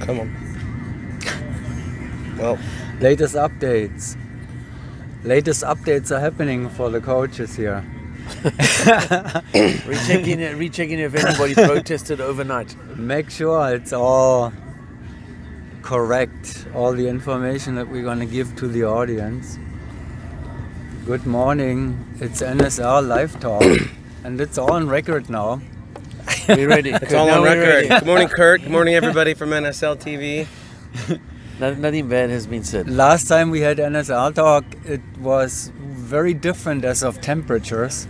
Come on. Well, Latest updates. Latest updates are happening for the coaches here. Rechecking if anybody protested overnight. Make sure it's all correct, all the information that we're going to give to the audience. Good morning, it's NSL Live Talk, and it's all on record now. We're ready. it's all on record. Good morning, Kurt. Good morning, everybody from NSL TV. Nothing bad has been said. Last time we had NSL Talk, it was very different as of temperatures.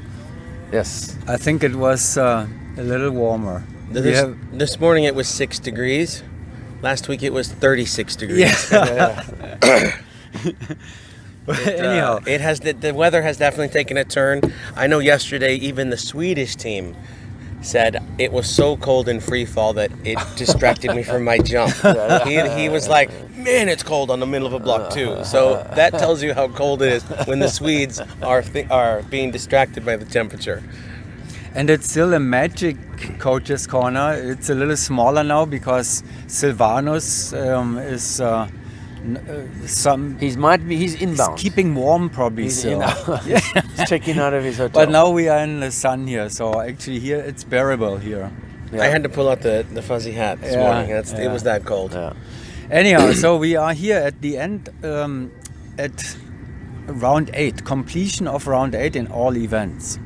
Yes. I think it was a little warmer. This morning it was 6 degrees. Last week it was 36 degrees. Yeah. Anyhow, it has the weather has definitely taken a turn. I know yesterday even the Swedish team said it was so cold in free fall that it distracted me from my jump. He was like, man, it's cold on the middle of a block too. So that tells you how cold it is when the Swedes are being distracted by the temperature. And it's still a magic coach's corner. It's a little smaller now because Silvanus is He's inbound. He's keeping warm probably. He's still. He's checking out of his hotel. But now we are in the sun here, so actually here it's bearable here. Yeah. I had to pull out the fuzzy hat this morning. It was that cold. Yeah. Anyhow, so we are here at the end at round 8, completion of round 8 in all events.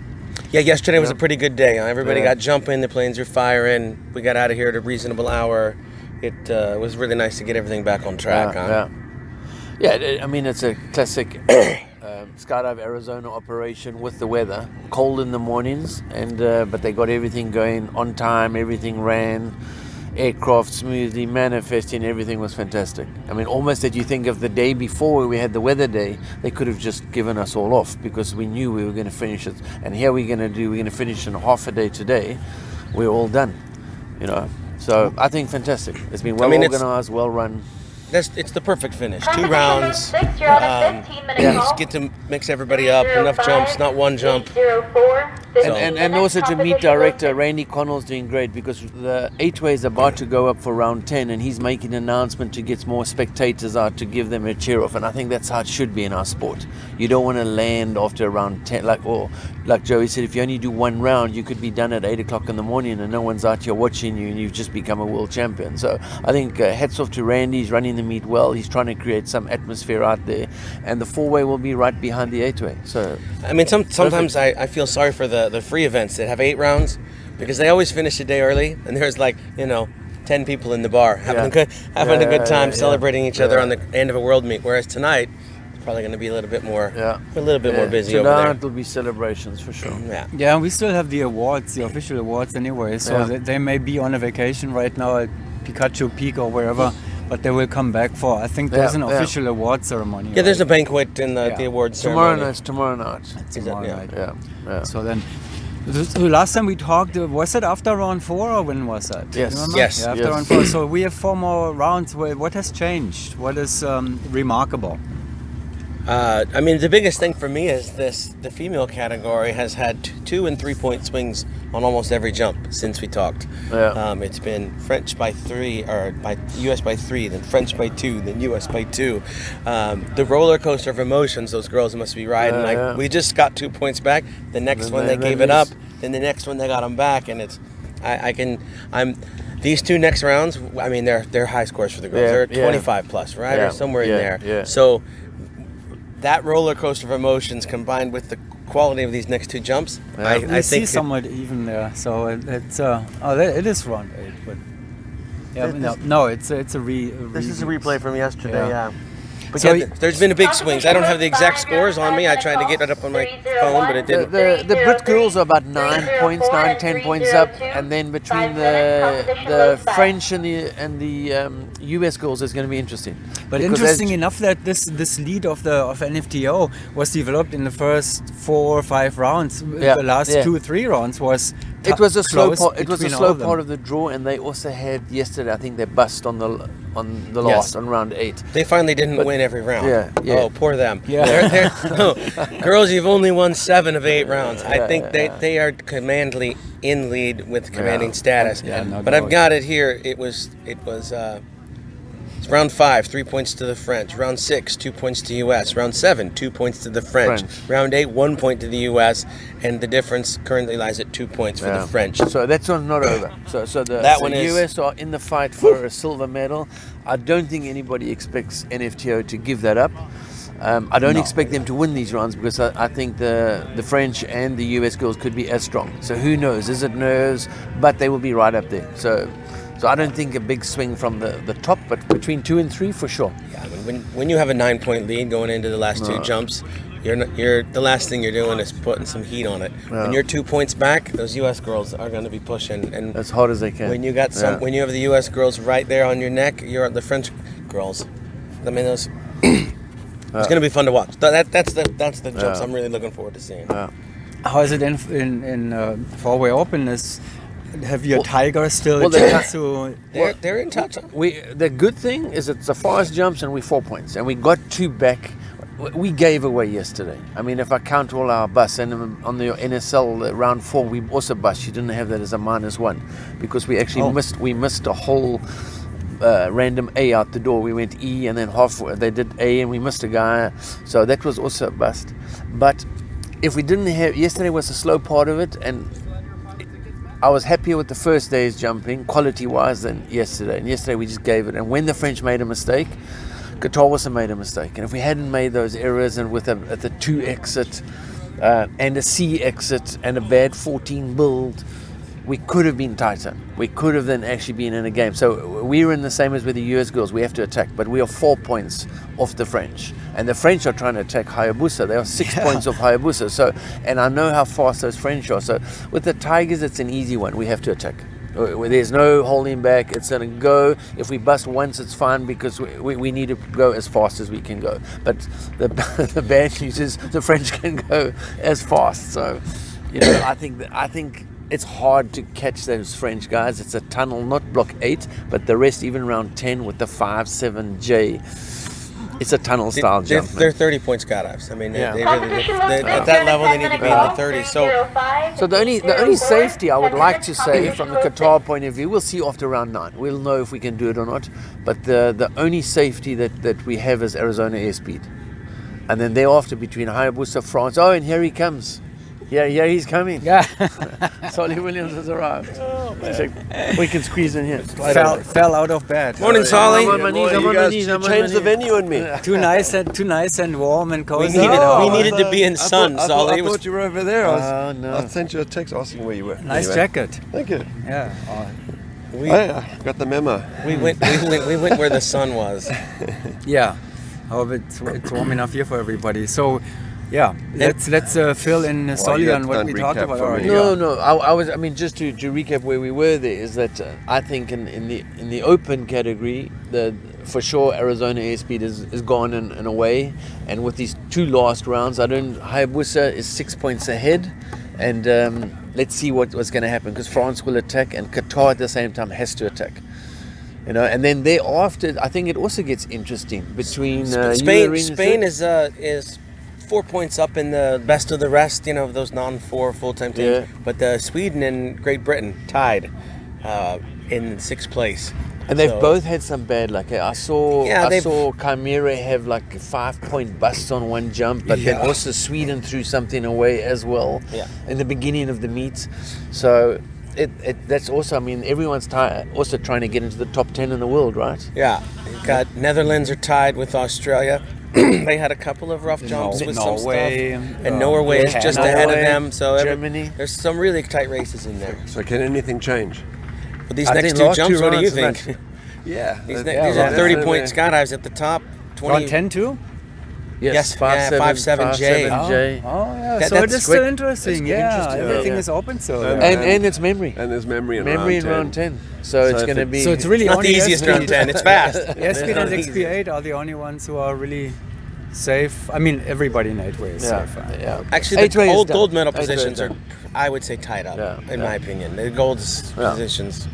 Yeah, yesterday was a pretty good day. Everybody got jumping, the planes were firing. We got out of here at a reasonable hour. It was really nice to get everything back on track. Yeah, I mean, it's a classic Skydive Arizona operation with the weather. Cold in the mornings, but they got everything going on time. Everything ran. Aircraft smoothly, manifesting, everything was fantastic. I mean, almost that you think of the day before where we had the weather day, they could have just given us all off because we knew we were going to finish it. And here we're going to finish in half a day today. We're all done, you know. So I think fantastic. It's been well organized, well run. It's the perfect finish. 2 rounds. Just get to mix everybody up. Enough jumps, not one jump. And also to meet director Randy Connell's doing great because the 8-way is about to go up for round 10 and he's making an announcement to get more spectators out to give them a cheer off, and I think that's how it should be in our sport. You don't want to land after round 10 like Joey said, if you only do one round you could be done at 8 o'clock in the morning and no one's out here watching you and you've just become a world champion. So I think hats off to Randy. He's running the meet well. He's trying to create some atmosphere out there, and the 4-way will be right behind the 8-way. So I mean, sometimes I feel sorry for the free events that have 8 rounds because they always finish a day early, and there's 10 people in the bar having a good time celebrating each other on the end of a world meet. Whereas tonight it's probably going to be a little bit more busy over there. Tonight will be celebrations for sure. Yeah, we still have the awards, the official awards anyway. So they may be on a vacation right now at Pikachu Peak or wherever. But they will come back for, I think there's an official award ceremony. Yeah, right? There's a banquet in the awards ceremony. Tomorrow night. Yeah. So then, the last time we talked, was it after round 4 or when was that? Yes. Yes. Yeah, after round 4. So we have 4 more rounds. What has changed? What is remarkable? I mean, the biggest thing for me is the female category has had 2 and 3 point swings on almost every jump since we talked. Yeah. It's been French by 3, or by US by 3, then French by 2, then US by 2. The roller coaster of emotions those girls must be riding. We just got 2 points back. The next one they gave it up. Then the next one they got them back, and it's these 2 next rounds. I mean, they're high scores for the girls. They're 25 plus, right, or somewhere in there. Yeah. So that roller coaster of emotions combined with the quality of these next 2 jumps, I think somewhat even there. So it is round 8, but it's a this is a replay from yesterday. Yeah. But so there's been a big swings. I don't have the exact scores on me. I tried to get it up on my phone, but it didn't. The Brit girls are about 10 points up, and then between the French and the US girls is going to be interesting. But interesting enough that this lead of NFTO was developed in the first 4 or 5 rounds. The last 2 or 3 rounds was. It was a slow part. It was a slow part of the draw, and they also had yesterday. I think they bust on the last on round 8. They finally didn't win every round. Yeah. Oh, poor them. Yeah. Girls, you've only won 7 of 8 rounds. I think they are commandly in lead with commanding status. Yeah, but I've got it here. It was Round 5, 3 points to the French. Round 6, 2 points to U.S. Round 7, 2 points to the French. Round 8, 1 point to the U.S. And the difference currently lies at 2 points for the French. So that's not over. So the US are in the fight for a silver medal. I don't think anybody expects NFTO to give that up. I don't expect them to win these rounds because I think the French and the US girls could be as strong. So who knows? Is it nerves? But they will be right up there. So I don't think a big swing from the top, but between 2 and 3 for sure. Yeah, when you have a 9-point lead going into the last 2 jumps, you're the last thing you're doing is putting some heat on it. Yeah. When you're 2 points back, those U.S. girls are going to be pushing and as hard as they can. When you got when you have the U.S. girls right there on your neck, you're the French girls. I mean, those. It's going to be fun to watch. That's the jumps I'm really looking forward to seeing. Yeah. How is it in 4-way openness? Have your Tigers still they're in touch. The good thing is it's the fast jumps and we 4 points and we got 2 back. We gave away yesterday. I mean, if I count all our bus and on the NSL round 4 we also bust. You didn't have that as a -1 because we actually missed a whole random A out the door. We went E and then halfway they did A and we missed a guy. So that was also a bust. But if we didn't have, yesterday was a slow part of it, and I was happier with the first day's jumping quality-wise than yesterday. And yesterday we just gave it. And when the French made a mistake, Qatar also made a mistake. And if we hadn't made those errors and with at the 2 exit and a C exit and a bad 14 build, we could have been tighter. We could have then actually been in a game. So we were in the same as with the US girls. We have to attack, but we are 4 points off the French. And the French are trying to attack Hayabusa. They are 6 points off Hayabusa. So, and I know how fast those French are. So with the Tigers, it's an easy one. We have to attack. There's no holding back. It's going to go. If we bust once, it's fine because we need to go as fast as we can go. But the bad news is the French can go as fast. So, I think it's hard to catch those French guys. It's a tunnel, not block 8, but the rest, even round 10 with the 5-7J. It's a tunnel style jump. They're 30-point skydives. I mean, they really, at that level, they need to be in the 30s. So the only safety I would like to say from the Qatar point of view, we'll see after round 9. We'll know if we can do it or not. But the only safety that we have is Arizona airspeed. And then thereafter between Hayabusa, France. Oh, and here he comes. Yeah, he's coming. Yeah. Solly Williams has arrived. Oh, we can squeeze in here. Fell out of bed. Morning, Solly. I'm on my knees. Changed the venue on me. Too nice and warm and cozy. We needed to be in sun, Solly. I thought you were over there. I sent you a text asking where you were. Nice jacket. Thank you. Yeah. I got the memo. We went where the sun was. Yeah. However, it's warm enough here for everybody. So. Yeah, let's fill in Solly on what we talked about already. No. I mean, just to recap where we were there is that I think in the open category, for sure Arizona airspeed is gone in a way, and with these 2 last rounds, Hayabusa is 6 points ahead, and let's see what's going to happen because France will attack and Qatar at the same time has to attack. And then thereafter, I think it also gets interesting between Spain is 4 points up in the best of the rest, those non-4 full-time teams. Yeah. But Sweden and Great Britain tied in 6th place. And they've both had some bad luck. I saw Chimera have like 5-point busts on one jump, but then also Sweden threw something away as well in the beginning of the meet. So that's also, I mean, everyone's also trying to get into the top 10 in the world, right? Yeah. You've got Netherlands are tied with Australia. They had a couple of rough jumps with some stuff, and Norway is just ahead of them. So Germany. There's some really tight races in there. So can anything change? But these next 2 jumps, what do you think? These are 30-point skydives at the top. 20. 10 too? Yes, 5-7J. Oh, yeah. So it is still interesting. Everything is open. So and it's memory. And there's memory in round 10. So it's going to be. So it's really not the easiest round 10. It's fast. SP and XP8 are the only ones who are really safe. I mean, everybody in 8-way is safe. Yeah. Actually, the gold medal positions are, I would say, tied up. In my opinion, the gold positions.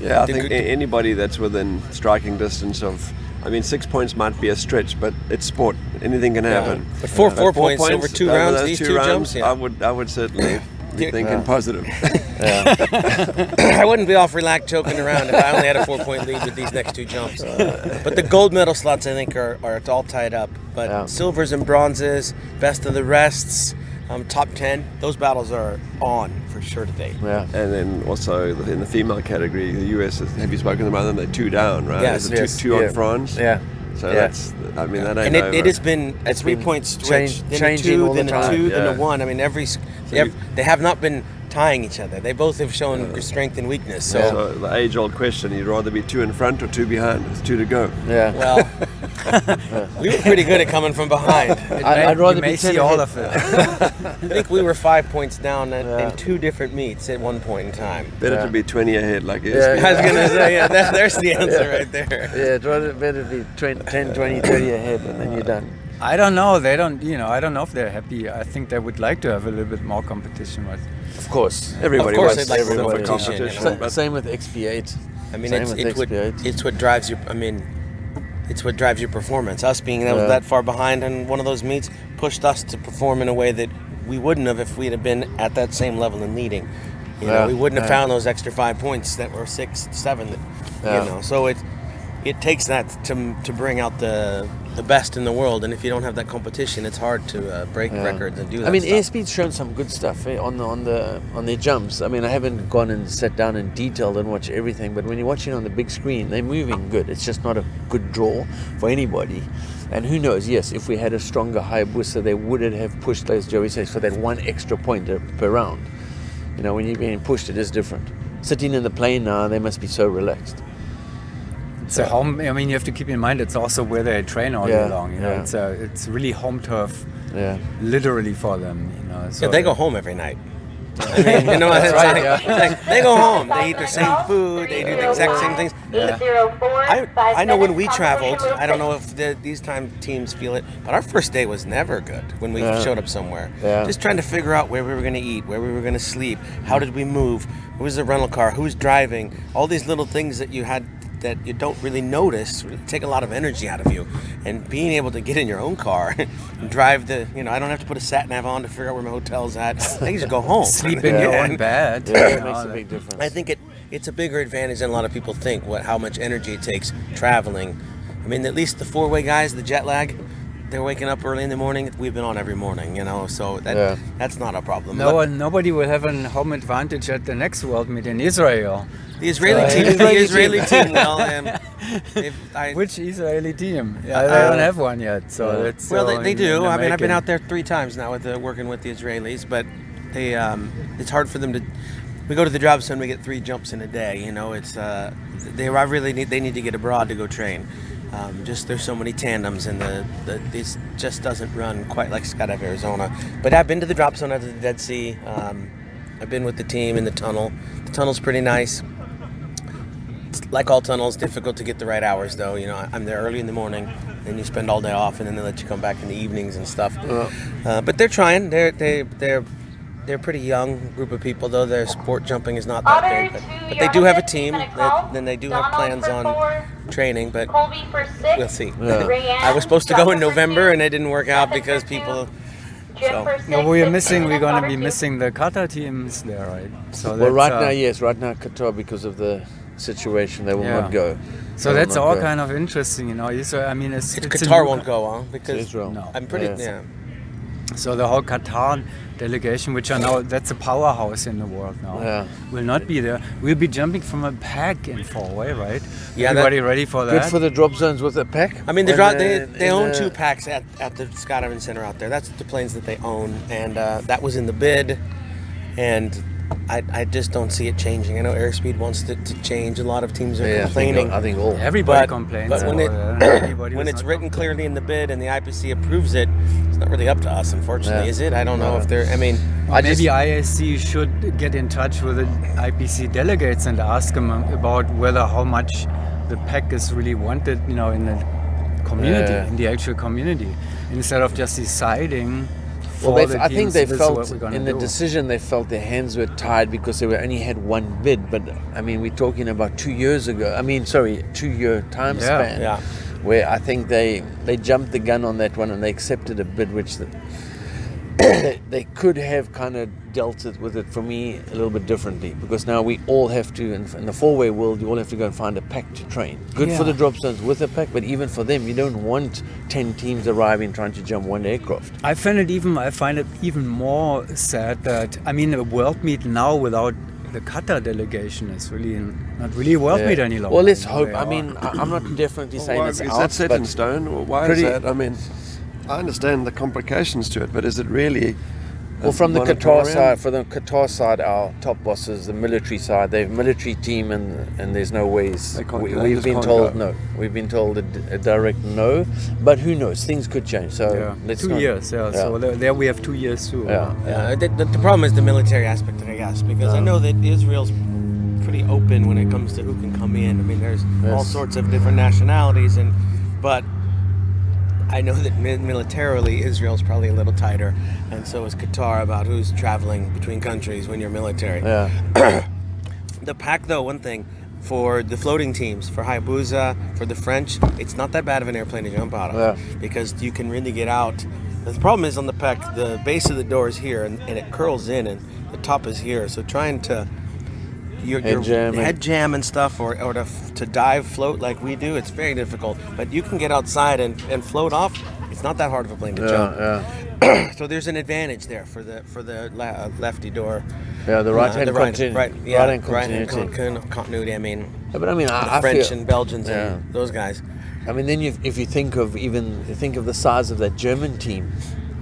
Yeah, I think anybody that's within striking distance of. I mean, 6 points might be a stretch, but it's sport. Anything can happen. But four points over 2 rounds. These 2 jumps. I would certainly You're thinking positive. I wouldn't be off relaxed joking around if I only had a 4-point lead with these next 2 jumps. But the gold medal slots, I think, are all tied up. But silvers and bronzes, best of the rests, top 10, those battles are on for sure today. Yeah. And then also in the female category, the US, have you spoken about them? They're 2 down, right? Yes. There's two on France. Yeah. So that's, I mean, that ain't And over. it has been a 3-point switch, then a changing 2, all the then a time. 2, then Yeah. a 1. I mean, they have not been tying each other. They both have shown strength and weakness. So the age-old question, you'd rather be 2 in front or 2 behind? It's 2 to go. Yeah. Well, we were pretty good at coming from behind. I'd rather you may be 10 see all ahead. of it. I think we were 5 points down in 2 different meets at one point in time. Better to be 20 ahead like it Yeah. is. I was going to say, there's the answer right there. Yeah, better be 10, 20, 30 ahead, and then you're done. I don't know. They don't. I don't know if they're happy. I think they would like to have a little bit more competition with. Of course. Everybody Of course wants they'd like everybody more competition, competition. but Same with XP8. I mean, Same it's with XP8. it's what drives your. I mean, it's what drives your performance. Us being that far behind in one of those meets pushed us to perform in a way that we wouldn't have if we'd have been at that same level in leading. You know, we wouldn't have found those extra 5 points that were 6, 7. You know, so it takes that to bring out the best in the world, and if you don't have that competition, it's hard to break records and do that. I mean, stuff. ASP's shown some good stuff on their jumps. I mean, I haven't gone and sat down and detailed and watched everything, but when you're watching on the big screen, they're moving good. It's just not a good draw for anybody. And who knows? Yes, if we had a stronger Hayabusa, they would have pushed, as Joey says, for that 1 extra point per round. You know, when you're being pushed, it is different. Sitting in the plane now, they must be so relaxed. It's a home. I mean, you have to keep in mind it's also where they train all year long. You know, yeah. it's really home turf, Yeah. literally for them. You know, so Yeah, they go home every night. I mean, you know, it's like, they go home. They eat the same food. They do the exact same things. I know when we traveled, I don't know if these teams feel it, but our first day was never good when we showed up somewhere. Yeah. Just trying to figure out where we were going to eat, where we were going to sleep, how did we move, who was the rental car, who's driving, all these little things that you had that you don't really notice take a lot of energy out of you. And being able to get in your own car and drive I don't have to put a sat nav on to figure out where my hotel's at. I can just go home. sleep in your own bed. Yeah, you it know, makes a big difference. I think it's a bigger advantage than a lot of people think, how much energy it takes traveling. I mean, at least the 4-way guys, the jet lag, they're waking up early in the morning. We've been on every morning, so that's not a problem. Nobody will have a home advantage at the next World Meet in Israel. The Israeli team will. Which Israeli team? I don't have one yet. So that's they do. I mean, I've been out there 3 times now working with the Israelis, but it's hard for them to. We go to the job zone, we get 3 jumps in a day. It's they need to get abroad to go train. Just there's so many tandems, and this just doesn't run quite like Skydive Arizona. But I've been to the drop zone out of the Dead Sea. I've been with the team in the tunnel. The tunnel's pretty nice. Like all tunnels, difficult to get the right hours though. I'm there early in the morning, and you spend all day off, and then they let you come back in the evenings and stuff. But they're trying. They're a pretty young group of people, though. Their sport jumping is not that big, but they do have a team. Then they do have plans on training, but we'll see. I was supposed to go in November, and it didn't work out because people. So. No, we're going to be missing the Qatar teams there, right? So Right now Qatar, because of the situation, they will not go. So that's all kind of interesting, Israel, I mean, it's Qatar won't go, because Israel. No. I'm pretty. So the whole Qatar delegation, which are now, that's a powerhouse in the world now, will not be there. We'll be jumping from a pack in 4-way, right? Yeah, everybody ready for that? Good for the drop zones with a pack. I mean, they own 2 packs at the skydiving center out there. That's the planes that they own, and that was in the bid, and I just don't see it changing. I know Airspeed wants to change. A lot of teams are complaining. I think all. Everybody complains. But when it's written clearly in the bid and the IPC approves it, it's not really up to us, unfortunately, is it? I don't know if they're. I mean, maybe IAC should get in touch with the IPC delegates and ask them about how much the pack is really wanted, in the community, in the actual community, instead of just deciding. I think they felt in the decision, they felt their hands were tied because they only had 1 bid. But I mean, we're talking about 2 years ago. 2-year time span. Yeah. Where I think they jumped the gun on that one, and they accepted a bid which they could have kind of dealt with it for me a little bit differently, because now we all have to, in the four-way world, you all have to go and find a pack to train. Good for the drop zones with a pack, but even for them, you don't want 10 teams arriving trying to jump one aircraft. I find it even more sad that, I mean, a world meet now without the Qatar delegation is really not really a world meet any longer. Well, let's hope. I mean, I'm not definitely saying it's is out, that set but in stone? Or why is that? I mean, I understand the complications to it, but is it really? Well, from the Qatar moratorium? side, for the Qatar side, our top bosses, the military side, they have a military team, and there's no ways. They can't- they We've just been can't told go. no. We've been told a direct no, but who knows? Things could change. So let's 2 not- years, So there we have 2 years too. Yeah. The problem is the military aspect of it, I guess, because I know that Israel's pretty open when it comes to who can come in. I mean, there's all sorts of different nationalities, but I know that militarily Israel's probably a little tighter, and so is Qatar about who's traveling between countries when you're military. Yeah. The pack, though, one thing, for the floating teams, for Hayabusa, for the French, it's not that bad of an airplane to jump out of because you can really get out. The problem is on the pack, the base of the door is here, and it curls in, and the top is here. So trying to your head jam and stuff, or to dive, float like we do, it's very difficult. But you can get outside and float off. It's not that hard of a plane to jump. Yeah. So there's an advantage there for the lefty door. Yeah, the right-hand continuity. I mean, but I mean, the French and Belgians and those guys. I mean, then if you think of the size of that German team.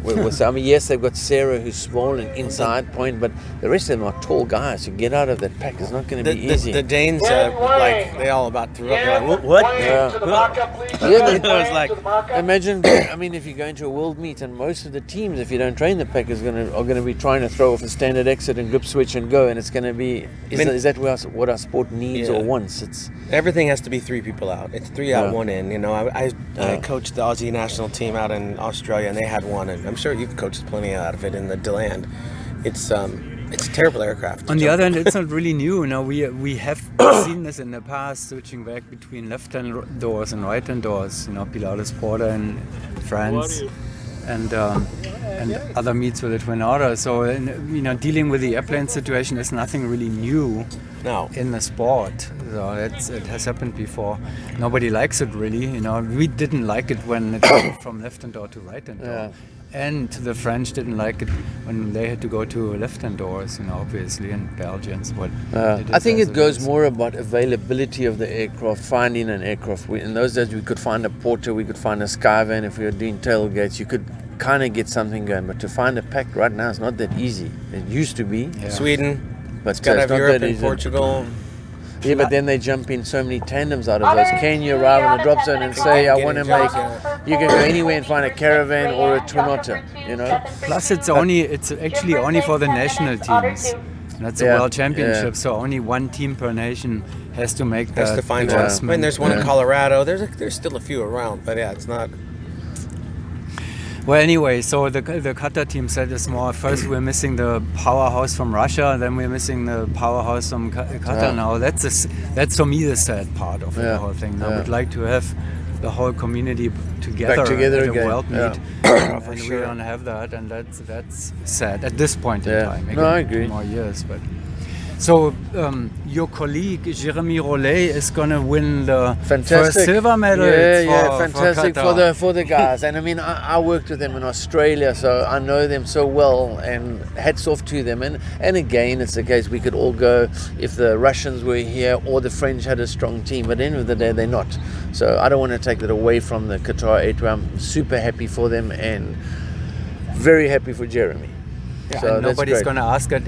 I mean, yes, they've got Sarah, who's small and inside point, but the rest of them are tall guys. To get out of that pack is not going to be easy. The Danes, they all about threw up. They're like, what? It was like, imagine. I mean, if you go into a world meet, and most of the teams, if you don't train the pack, are going to be trying to throw off a standard exit and grip switch and go, and it's going to be. Is that what our sport needs or wants? It's everything has to be 3 people out. It's 3 out, 1 in. You know, I coached the Aussie national team out in Australia, and they had 1 in. I'm sure you've coached plenty out of it in the DeLand. It's a terrible aircraft. On the other hand, it's not really new. You know, we have seen this in the past, switching back between left-hand doors and right-hand doors. You know, Pilatus Porter in France, and other meets with the Twin Otter. So you know, dealing with the airplane situation is nothing really new. No. In the sport, so it has happened before. Nobody likes it really. You know, we didn't like it when it went from left-hand door to right-hand door. And the French didn't like it when they had to go to left-hand doors, you know, obviously, and Belgians. But I think it goes more about availability of the aircraft, finding an aircraft. In those days, we could find a Porter, we could find a Skyvan. If we were doing tailgates, you could kind of get something going. But to find a pack right now is not that easy. It used to be. Yeah. Sweden, but it's got to have not Europe that and easy. Portugal. Yeah, but then they jump in so many tandems out of those. Can you arrive in the drop zone and say, I want to make... You can go anywhere and find a Caravan or a Twin Otter, you know? Plus, it's actually only for the national teams. That's a World Championship, so only 1 team per nation has to make that adjustment. I mean, there's one in Colorado. There's still a few around, but it's not... Well, anyway, so the Qatar team said it's more. First, we're missing the powerhouse from Russia, then we're missing the powerhouse from Qatar. Now, that's for me the sad part of the whole thing. I would like to have the whole community together Back together at again. a world meet, and we don't have that, and that's sad at this point in time. Maybe I agree. More years, but. So your colleague Jeremy Rollet is gonna win the first silver medal. Fantastic for the guys. And I mean, I worked with them in Australia, so I know them so well. And hats off to them. And again, it's the case we could all go if the Russians were here or the French had a strong team. But at the end of the day, they're not. So I don't want to take that away from the Qatar 8. I'm super happy for them and very happy for Jeremy. Yeah, so nobody's going to ask it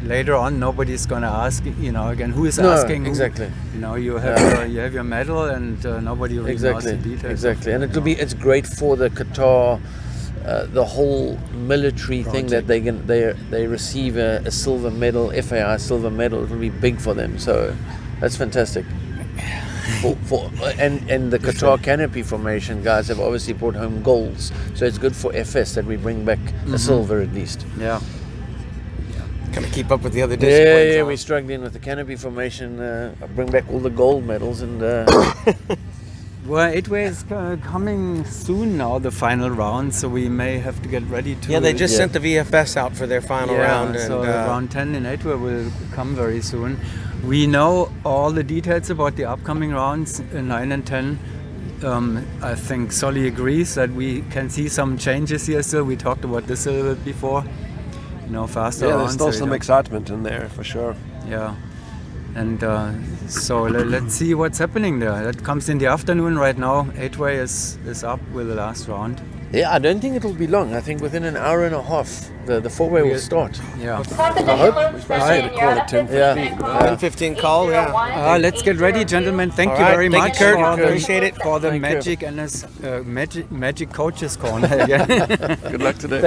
later on. Nobody's going to ask, you know, again, who is asking? Exactly. You know, you have your medal, and nobody really knows the details. Exactly, and it's great for the Qatar, the whole military thing that they receive a silver medal, FAI silver medal. It will be big for them. So that's fantastic. And the Qatar canopy formation guys have obviously brought home golds, so it's good for FS that we bring back a silver at least. Kind of keep up with the other disciplines. Yeah, we're struggling with the canopy formation. Bring back all the gold medals and. Well, 8-way is coming soon now, the final round, so we may have to get ready to... Yeah, they just sent the VFS out for their final round. And, so round 10 in 8-way will come very soon. We know all the details about the upcoming rounds, 9 and 10. I think Solly agrees that we can see some changes here still. We talked about this a little bit before. Faster rounds. There's still some excitement in there, for sure. Yeah. And so let's see what's happening there. That comes in the afternoon right now. 8-way is up with the last round. Yeah, I don't think it'll be long. I think within an hour and a half, the 4-way will start. Yeah. I hope we're supposed to call at 10:15. Yeah. 10:15 call, yeah. Let's get ready, gentlemen. Thank All you right, very thank much you, Kurt. for the, Appreciate it. for the Thank you. magic coaches corner again. Good luck today.